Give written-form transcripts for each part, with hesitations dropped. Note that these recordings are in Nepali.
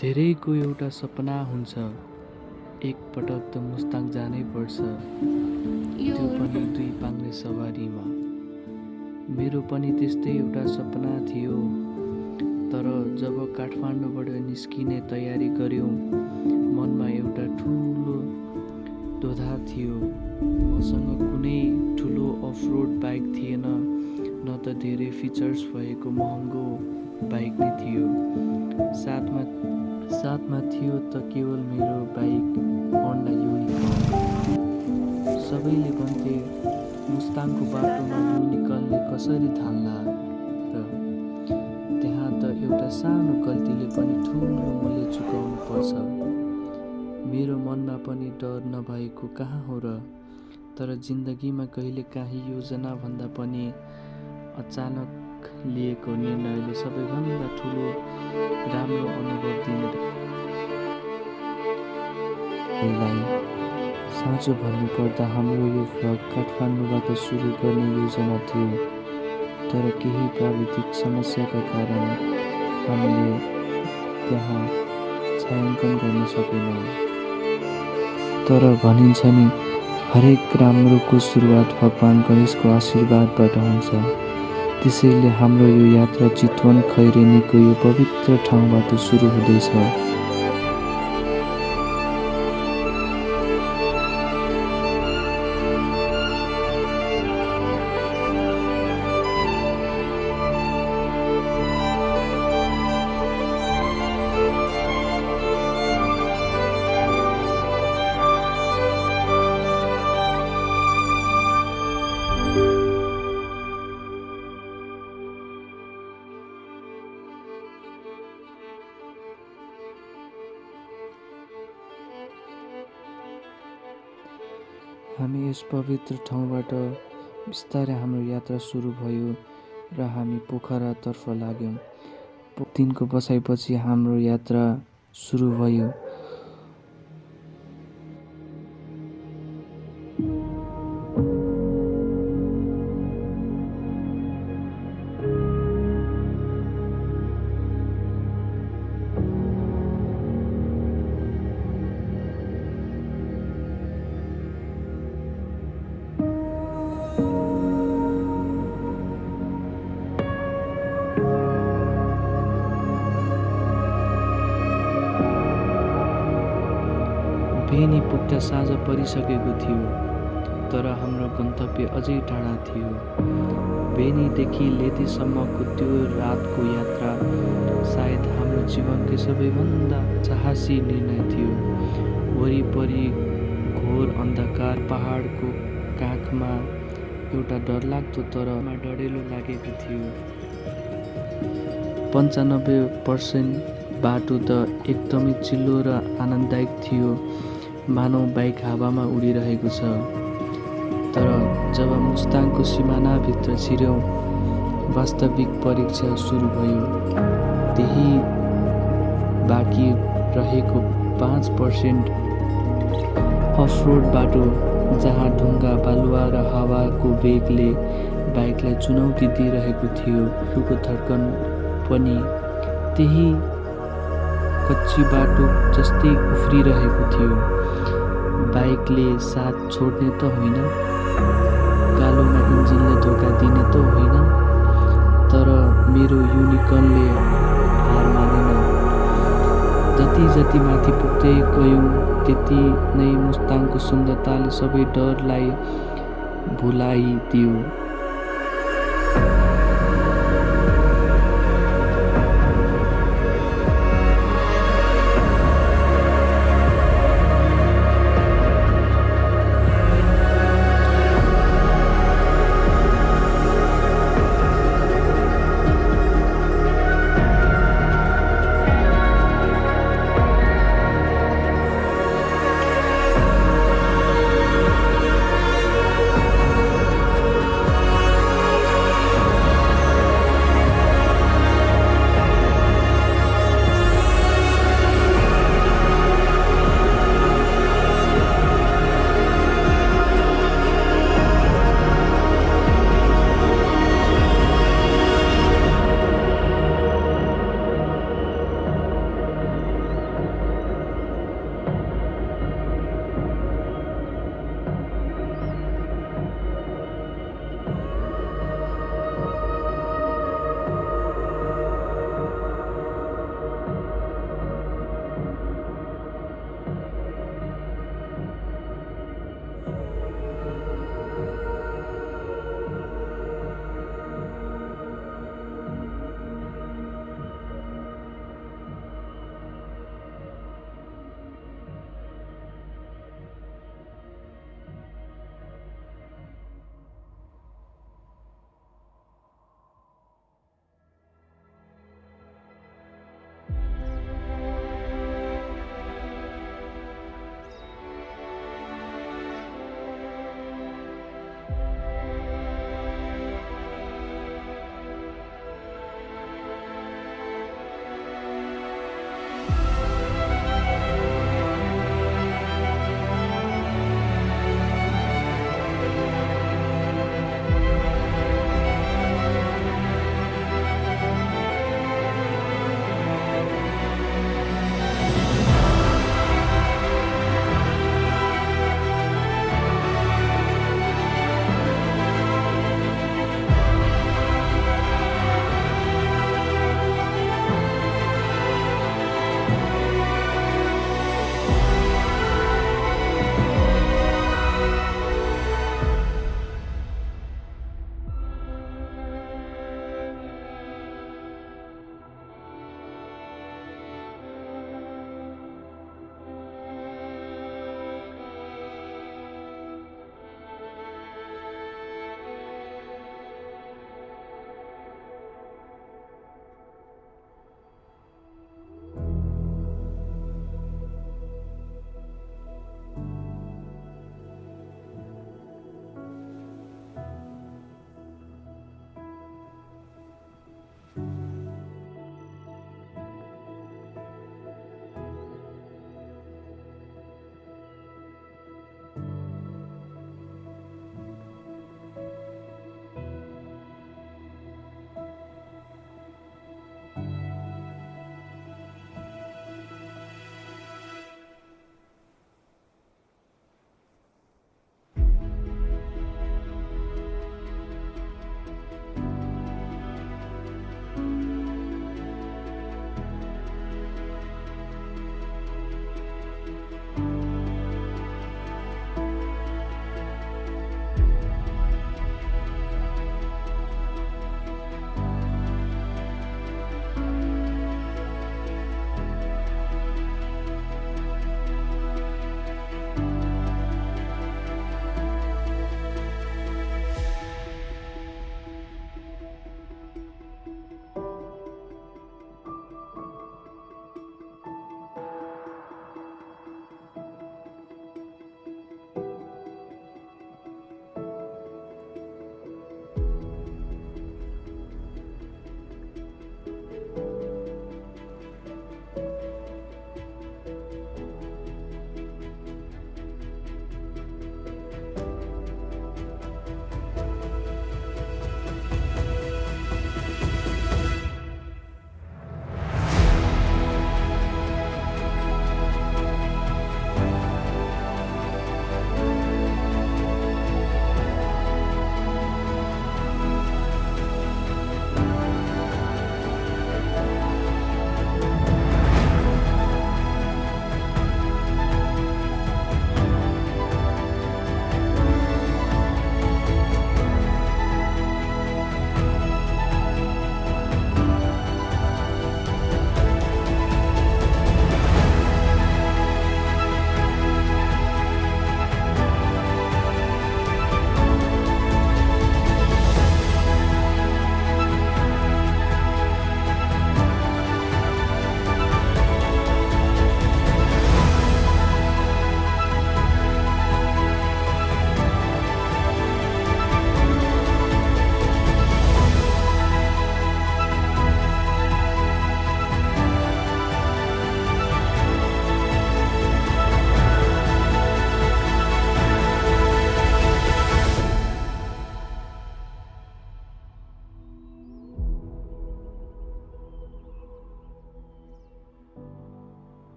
धेरैको एउटा सपना हुन्छ, एक पटक त मुस्ताङ जानै पर्छ, त्यो पनि 2 पाङ्ग्रे सवारीमा। मेरो पनि त्यस्तै एउटा सपना थियो, तर जब काठमाडौँबाट निस्किने तयारी गर्यौँ, मनमा एउटा ठुलो दोधार थियो। मसँग कुनै ठुलो अफ-रोड बाइक थिएन, न त धेरै फिचर्स भएको महँगो बाइक नै थियो। साथमा थियो त केवल मेरो बाइक होन्डा युनिकर्न। सबैले भन्थे मुस्ताङको बाटोमा युनिकर्नले कसरी धान्ला र त्यहाँ त एउटा सानो गल्तीले पनि ठुलो मूल्य चुकाउनु पर्छ। मेरो मनमा पनि डर नभएको कहाँ हो र। तर जिन्दगीमा कहिलेकाहीँ योजना भन्दा पनि अचानक लिएको निर्णयले सबैभन्दा ठुलो राम्रो अनुभव दिने। साँचो भन्नुपर्दा हाम्रो यो भ्लग काठमाडौँबाट सुरु गर्ने योजना थियो, तर केही प्राविधिक समस्याका कारण हामीले त्यहाँ छायाङ्कन गर्न सकेनौँ। तर भनिन्छ नि, हरेक राम्रोको सुरुवात भगवान गणेशको आशीर्वादबाट हुन्छ। त्यसैले हाम्रो यो यात्रा चितवन खैरेनीको यो पवित्र ठाउँबाट सुरु हुँदैछ। हामी यस पवित्र ठाउँबाट बिस्तारै हाम्रो यात्रा सुरु भयो र हामी पोखरातर्फ लाग्यौँ। दिनको बसाइपछि हाम्रो यात्रा सुरु भयो। बेनी पुग्दा साँझ परिसकेको थियो, तर हाम्रो गन्तव्य अझै टाढा थियो। बेनीदेखि लेतीसम्मको त्यो रातको यात्रा सायद हाम्रो जीवनकै सबैभन्दा साहसी निर्णय थियो। वरिपरि घोर अन्धकार, पहाडको काखमा एउटा डरलाग्दो तर डढेलो लागेको थियो। 95% बाटो त एकदमै चिल्लो र आनन्ददायक थियो, मानव बाइक हावामा उडिरहेको छ। तर जब मुस्ताङको सिमानाभित्र छिर्यौँ, वास्तविक परीक्षा सुरु भयो। त्यही बाँकी रहेको 5% अफ-रोड बाटो, जहाँ ढुङ्गा, बालुवा र हावाको वेगले बाइकलाई चुनौती दिइरहेको थियो। रुको धड्कन पनि त्यही कच्ची बाटो जस्तै उफ्रिरहेको थियो। बाइकले साथ छोड्ने त होइन, कालोमा इन्जिनले धोका दिने त होइन, तर मेरो युनिकर्नले हार मानेन। जति माथि पुग्दै गयौँ, त्यति नै मुस्ताङको सुन्दरताले सबै डरलाई भुलाइदियो।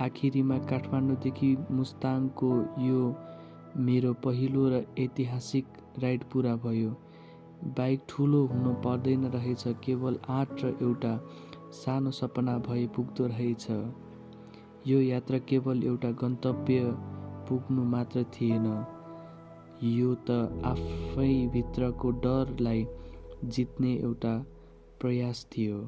आखिरीमा काठमाडौँदेखि मुस्ताङको यो मेरो पहिलो र ऐतिहासिक राइड पुरा भयो। बाइक ठुलो हुनु पर्दैन रहेछ, केवल आँट र एउटा सानो सपना भए पुग्दो रहेछ। यो यात्रा केवल एउटा गन्तव्य पुग्नु मात्र थिएन, यो त आफैभित्रको डरलाई जित्ने एउटा प्रयास थियो।